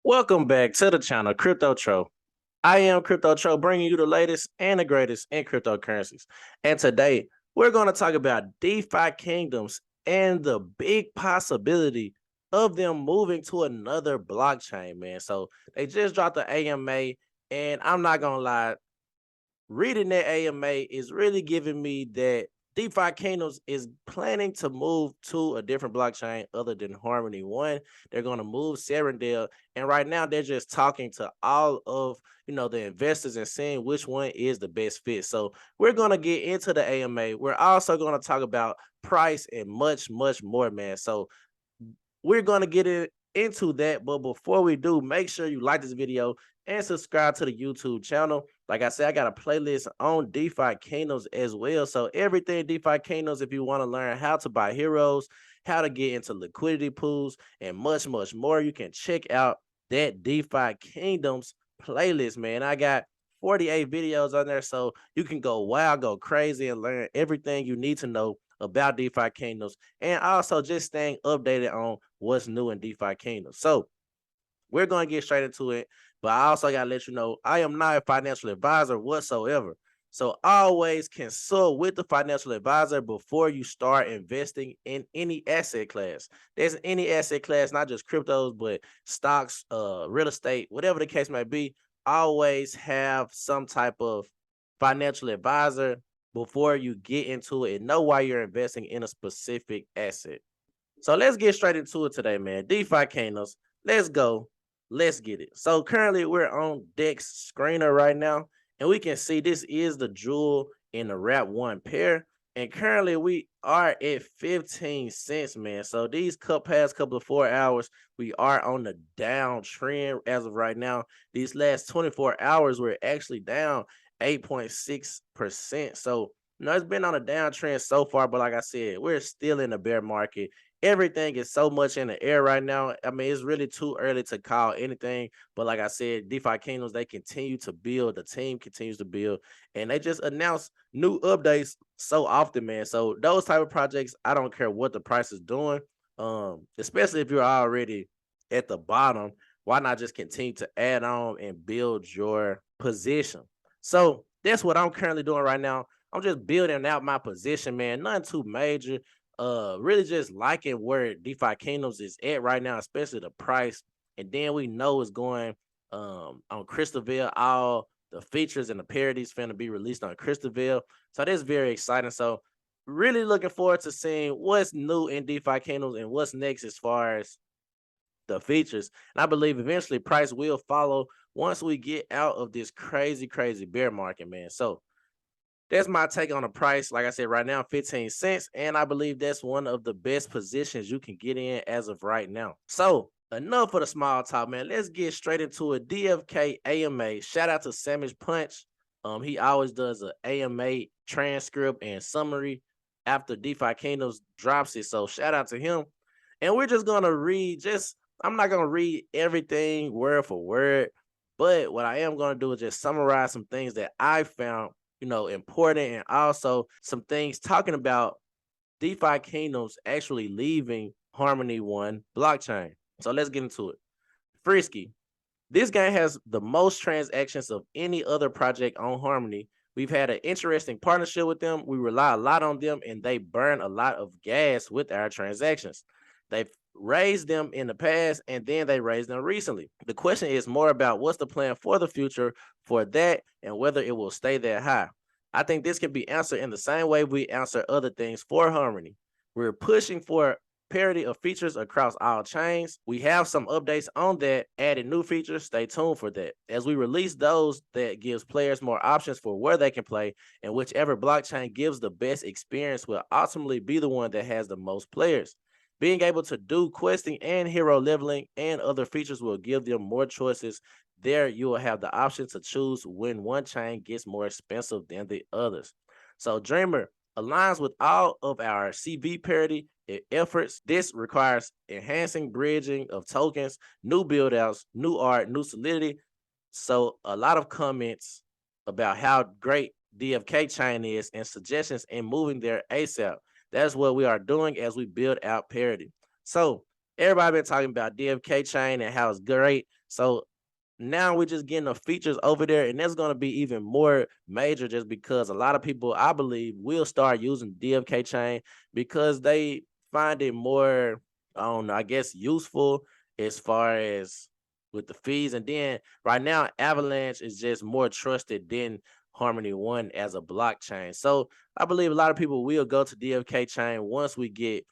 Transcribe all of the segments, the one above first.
Welcome back to the channel, Crypto Tro. I am Crypto Tro, bringing you the latest and the greatest in cryptocurrencies. And today, we're going to talk about DeFi Kingdoms and the big possibility of them moving to another blockchain, man. So they just dropped the AMA, and I'm not going to lie, reading that AMA is really giving me that DeFi Kingdoms is planning to move to a different blockchain other than Harmony One. They're going to move Serendale, and right now they're just talking to all of the investors and seeing which one is the best fit. So we're going to get into the AMA. We're also going to talk about price and much more, man. So we're going to get into that, but before we do, make sure you like this video and subscribe to the YouTube channel. Like I said, I got a playlist on DeFi Kingdoms as well. So everything DeFi Kingdoms, if you want to learn how to buy heroes, how to get into liquidity pools, and much more, you can check out that DeFi Kingdoms playlist, man. I got 48 videos on there, so you can go wild, go crazy, and learn everything you need to know about DeFi Kingdoms, and also just staying updated on what's new in DeFi Kingdoms. So we're going to get straight into it, but I also got to let you know, I am not a financial advisor whatsoever. So always consult with the financial advisor before you start investing in any asset class. There's any asset class, not just cryptos, but stocks, real estate, whatever the case may be. Always have some type of financial advisor before you get into it and know why you're investing in a specific asset. So let's get straight into it today, man. DeFi Kingdoms, let's go. Let's get it. So currently we're on Dex screener right now, and we can see this is the jewel in the wrap one pair. And currently we are at 15 cents, man. So these past couple of 4 hours, we are on the downtrend as of right now. These last 24 hours, we're actually down 8.6%. So it's been on a downtrend so far, but like I said, we're still in a bear market. Everything is so much in the air right now. I mean, it's really too early to call anything. But like I said, DeFi Kingdoms, they continue to build. The team continues to build. And they just announce new updates so often, man. So those type of projects, I don't care what the price is doing. Especially if you're already at the bottom, why not just continue to add on and build your position? So that's what I'm currently doing right now. I'm just building out my position, man. Nothing too major. Really just liking where DeFi Kingdoms is at right now, especially the price. And then we know it's going on Crystalville. All the features and the parodies finna be released on Crystalville. So that's very exciting. So really looking forward to seeing what's new in DeFi Kingdoms and what's next as far as the features. And I believe eventually price will follow once we get out of this crazy bear market, man. So that's my take on the price. Like I said, right now, 15 cents. And I believe that's one of the best positions you can get in as of right now. So enough for the small talk, man. Let's get straight into it. DFK AMA. Shout out to Savage Punch. He always does an AMA transcript and summary after DeFi Kingdoms drops it. So shout out to him. And we're just going to read I'm not going to read everything word for word, but what I am going to do is just summarize some things that I found important, and also some things talking about DeFi Kingdoms actually leaving Harmony One blockchain. So let's get into it. Frisky. This game has the most transactions of any other project on Harmony. We've had an interesting partnership with them. We rely a lot on them, and they burn a lot of gas with our transactions. They've raised them in the past, and then they raised them recently. The question is more about what's the plan for the future for that and whether it will stay that high. I think this can be answered in the same way we answer other things for Harmony. We're pushing for parity of features across all chains. We have some updates on that, adding new features. Stay tuned for that. As we release those, that gives players more options for where they can play, and whichever blockchain gives the best experience will ultimately be the one that has the most players. Being able to do questing and hero leveling and other features will give them more choices. There, you will have the option to choose when one chain gets more expensive than the others. So Dreamer aligns with all of our CV parity efforts. This requires enhancing bridging of tokens, new build outs, new art, new solidity. So a lot of comments about how great DFK chain is and suggestions in moving there ASAP. That's what we are doing as we build out parity. So Everybody been talking about DFK chain and how it's great. So now we're just getting the features over there, and that's going to be even more major just because a lot of people, I believe, will start using DFK chain because they find it more, I don't know, I guess useful as far as with the fees. And then right now, Avalanche is just more trusted than Harmony One as a blockchain. So I believe a lot of people will go to DFK chain once we get,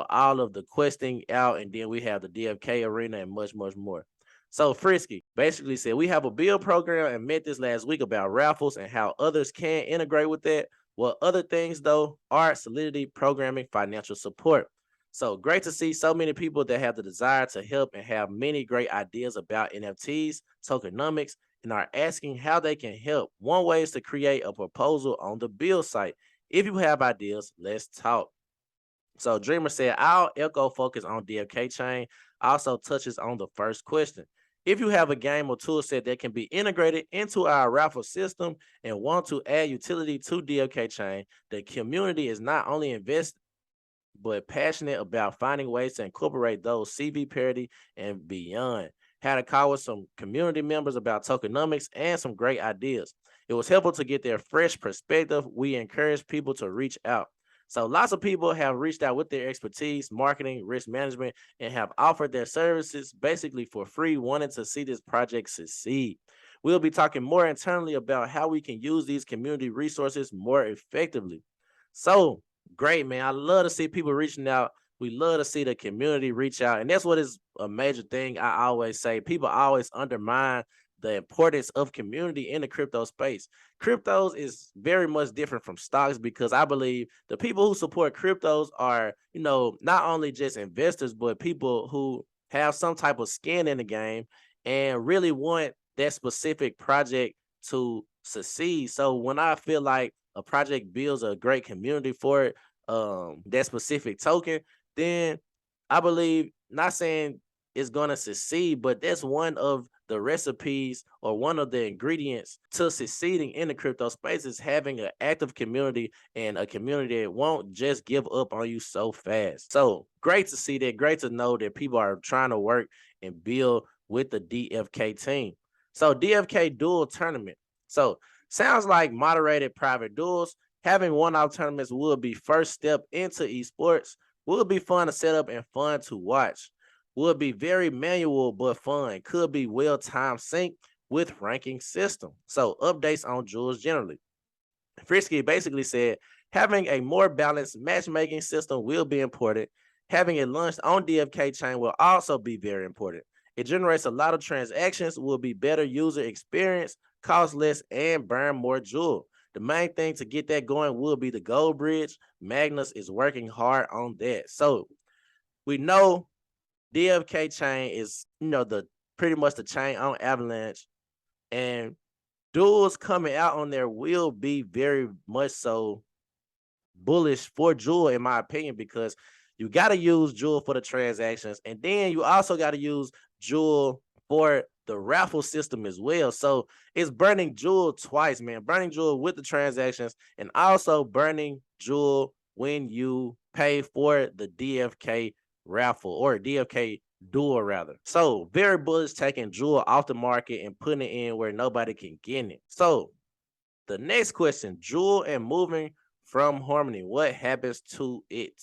all of the questing out, and then we have the DFK arena and much, much more. So Frisky basically said, we have a build program and met this last week about raffles and how others can integrate with that. Well, other things though are Solidity, programming, financial support. So great to see so many people that have the desire to help and have many great ideas about NFTs, tokenomics, and are asking how they can help. One way is to create a proposal on the build site. If you have ideas, let's talk. So Dreamer said, our echo focus on DFK chain also touches on the first question. If you have a game or tool set that can be integrated into our raffle system and want to add utility to DFK chain, the community is not only invested but passionate about finding ways to incorporate those CV parity and beyond. Had a call with some community members about tokenomics and some great ideas. It was helpful to get their fresh perspective. We encourage people to reach out. So lots of people have reached out with their expertise, marketing, risk management, and have offered their services basically for free, wanting to see this project succeed. We'll be talking more internally about how we can use these community resources more effectively. So great, man. I love to see people reaching out. We love to see the community reach out. And that's what is a major thing I always say. People always undermine the importance of community in the crypto space. Cryptos is very much different from stocks because I believe the people who support cryptos are, not only just investors, but people who have some type of skin in the game and really want that specific project to succeed. So when I feel like a project builds a great community for it, that specific token, then I believe, not saying it's gonna succeed, but that's one of the recipes or one of the ingredients to succeeding in the crypto space is having an active community and a community that won't just give up on you so fast. So great to see that. Great to know that people are trying to work and build with the DFK team. So DFK Duel Tournament. So sounds like moderated private duels. Having one-off tournaments will be first step into esports. Will be fun to set up and fun to watch. Will be very manual but fun. Could be well-timed sync with ranking system. So updates on jewels generally. Frisky basically said, having a more balanced matchmaking system will be important. Having it launched on DFK chain will also be very important. It generates a lot of transactions, will be better user experience, cost less, and burn more jewel. The main thing to get that going will be the gold bridge. Magnus is working hard on that. So we know DFK chain is, the pretty much the chain on Avalanche, and duels coming out on there will be very much so bullish for Jewel, in my opinion, because you got to use Jewel for the transactions, and then you also got to use Jewel for the raffle system as well. So it's burning Jewel twice, man. Burning Jewel with the transactions and also burning Jewel when you pay for the DFK raffle or DFK duel rather. So very bullish taking Jewel off the market and putting it in where nobody can get it. So the next question, Jewel and moving from Harmony, what happens to it?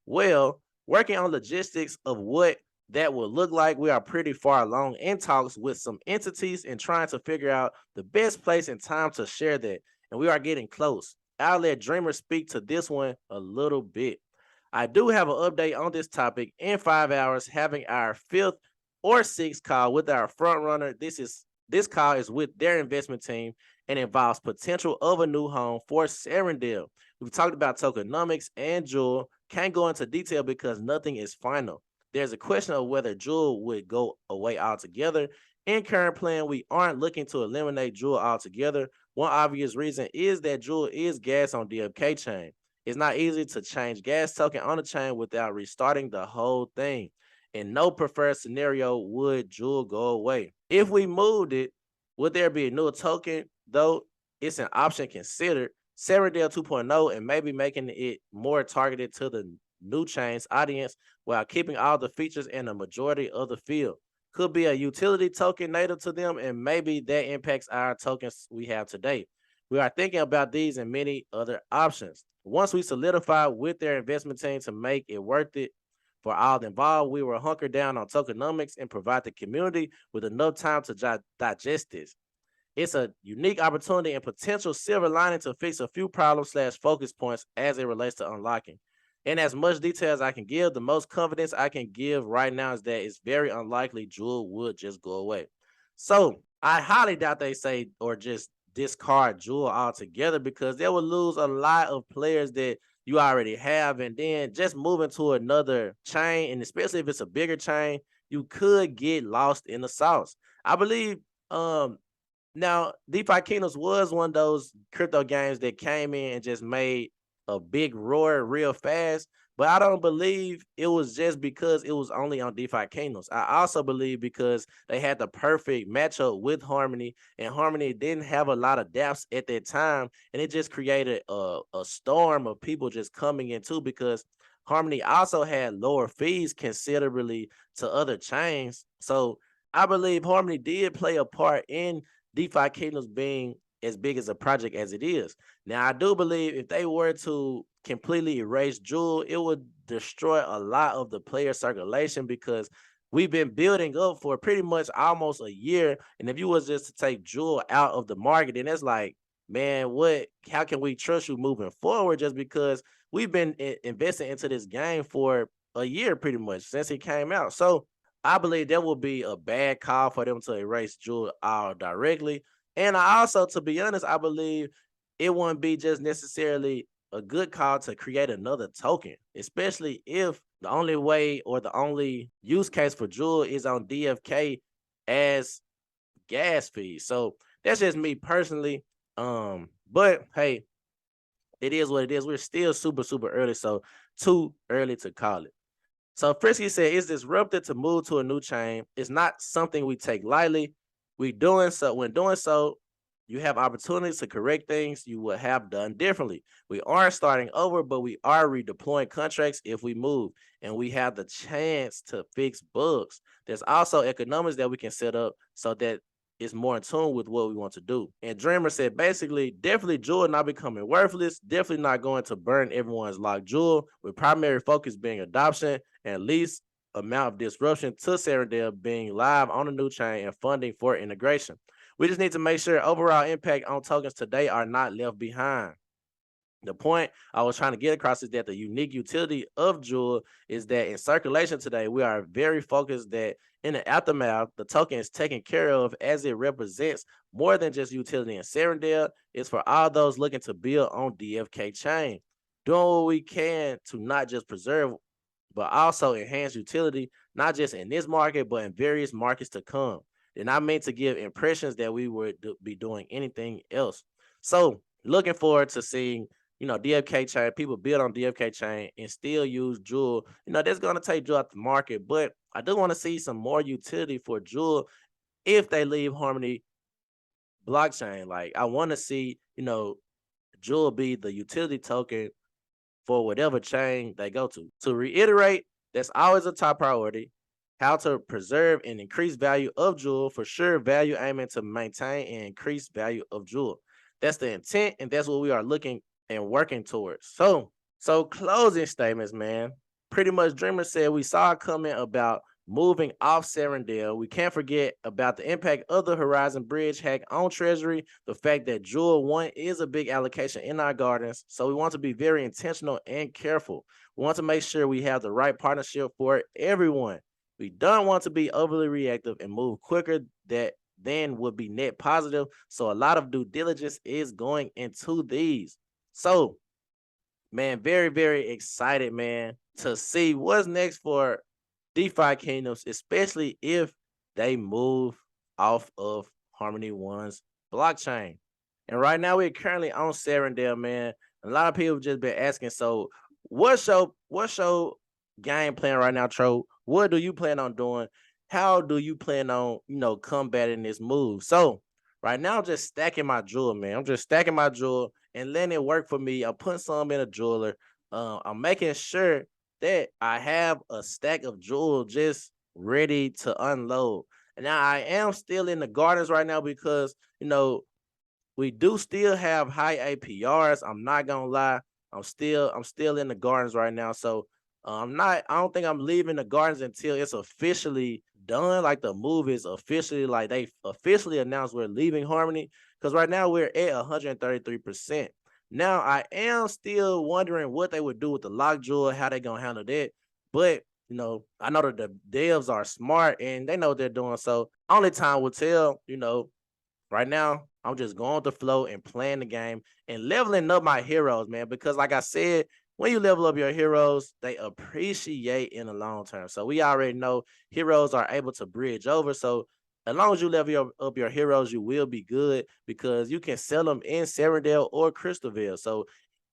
Well, working on logistics of what that will look like, we are pretty far along in talks with some entities and trying to figure out the best place and time to share that. And we are getting close. I'll let Dreamer speak to this one a little bit. I do have an update on this topic in 5 hours, having our 5th or 6th call with our front runner. This call is with their investment team and involves potential of a new home for Serendale. We've talked about tokenomics and Jewel. Can't go into detail because nothing is final. There's a question of whether Jewel would go away altogether. In current plan, we aren't looking to eliminate Jewel altogether. One obvious reason is that Jewel is gas on DFK chain. It's not easy to change gas token on the chain without restarting the whole thing. In no preferred scenario would Jewel go away. If we moved it, would there be a new token? Though it's an option considered. Serendale 2.0 and maybe making it more targeted to the new chain's audience while keeping all the features and the majority of the field. Could be a utility token native to them, and maybe that impacts our tokens we have today. We are thinking about these and many other options. Once we solidify with their investment team to make it worth it for all involved, we will hunker down on tokenomics and provide the community with enough time to digest this. It's a unique opportunity and potential silver lining to fix a few problems slash focus points as it relates to unlocking. In as much detail as I can give, the most confidence I can give right now is that it's very unlikely Jewel would just go away. So I highly doubt they say or just discard Jewel altogether, because they would lose a lot of players that you already have, and then just moving to another chain, and especially if it's a bigger chain, you could get lost in the sauce. I believe um now, DeFi Kingdoms was one of those crypto games that came in and just made a big roar real fast. But I don't believe it was just because it was only on DeFi Kingdoms. I also believe because they had the perfect matchup with Harmony, and Harmony didn't have a lot of dApps at that time, and it just created a storm of people just coming in too, because Harmony also had lower fees considerably to other chains. So I believe Harmony did play a part in DeFi Kingdoms being as big as a project as it is. Now, I do believe if they were to completely erase Jewel, it would destroy a lot of the player circulation, because we've been building up for pretty much almost a year. And if you was just to take Jewel out of the market, then it's like, man, how can we trust you moving forward? Just because we've been investing into this game for a year pretty much since it came out. So I believe that would be a bad call for them to erase Jewel out directly. And I also, to be honest, I believe it wouldn't be just necessarily a good call to create another token, especially if the only way or the only use case for Jewel is on DFK as gas fees. So that's just me personally. But hey, it is what it is. We're still super, super early, so too early to call it. So Frisky said, it's disruptive to move to a new chain. It's not something we take lightly. When doing so, you have opportunities to correct things you would have done differently. We aren't starting over, but we are redeploying contracts if we move, and we have the chance to fix bugs. There's also economics that we can set up so that it's more in tune with what we want to do. And Dreamer said, basically, definitely Jewel not becoming worthless, definitely not going to burn everyone's locked Jewel, with primary focus being adoption and least amount of disruption to Serendale being live on a new chain and funding for integration. We just need to make sure overall impact on tokens today are not left behind. The point I was trying to get across is that the unique utility of Jewel is that in circulation today, we are very focused that in the aftermath, the token is taken care of as it represents more than just utility in Serendale. It's for all those looking to build on DFK chain, doing what we can to not just preserve, but also enhance utility, not just in this market, but in various markets to come. They're not meant to give impressions that we would be doing anything else. So looking forward to seeing DFK chain, people build on DFK chain and still use Jewel. That's going to take Jewel out the market, but I do want to see some more utility for Jewel if they leave Harmony blockchain. Like, I want to see, Jewel be the utility token for whatever chain they go to. To reiterate, that's always a top priority. How to preserve and increase value of Jewel, for sure. Value aiming to maintain and increase value of Jewel. That's the intent, and that's what we are looking and working towards. So closing statements, man. Pretty much Dreamer said we saw a comment about moving off Serendale. We can't forget about the impact of the Horizon Bridge hack on Treasury, the fact that Jewel 1 is a big allocation in our gardens. So we want to be very intentional and careful. We want to make sure we have the right partnership for everyone. We don't want to be overly reactive and move quicker that then would be net positive. So a lot of due diligence is going into these. So, man, very, very excited, man, to see what's next for DeFi Kingdoms, especially if they move off of Harmony One's blockchain. And right now we're currently on Serendale, man. A lot of people just been asking, so what's your game plan right now, Tro? What do you plan on doing? How do you plan on, combating this move? So right now I'm just stacking my Jewel, man. I'm just stacking my Jewel and letting it work for me. I'm putting some in a jeweler. I'm making sure that, I have a stack of jewels just ready to unload. And now I am still in the gardens right now because we do still have high APRs. I'm not gonna lie. I'm still in the gardens right now. So I don't think I'm leaving the gardens until it's officially done. Like the move is officially like they officially announced we're leaving Harmony. Because right now we're at 133%. Now I am still wondering what they would do with the lock jewel, how they gonna handle that. But I know that the devs are smart and they know what they're doing. So only time will tell, right now, I'm just going with the flow and playing the game and leveling up my heroes, man. Because like I said, when you level up your heroes, they appreciate in the long term. So we already know heroes are able to bridge over. So as long as you up your heroes, you will be good because you can sell them in Serendale or Crystalville. So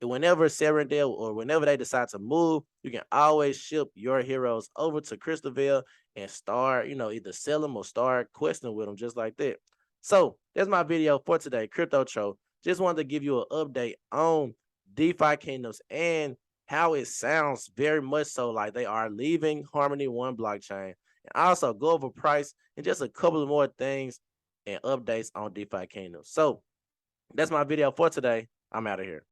whenever Serendale or whenever they decide to move, you can always ship your heroes over to Crystalville and start, either sell them or start questing with them just like that. So that's my video for today, Crypto Tro. Just wanted to give you an update on DeFi Kingdoms and how it sounds very much so like they are leaving Harmony One blockchain. And also go over price and just a couple of more things and updates on DeFi Kingdoms. So that's my video for today. I'm out of here.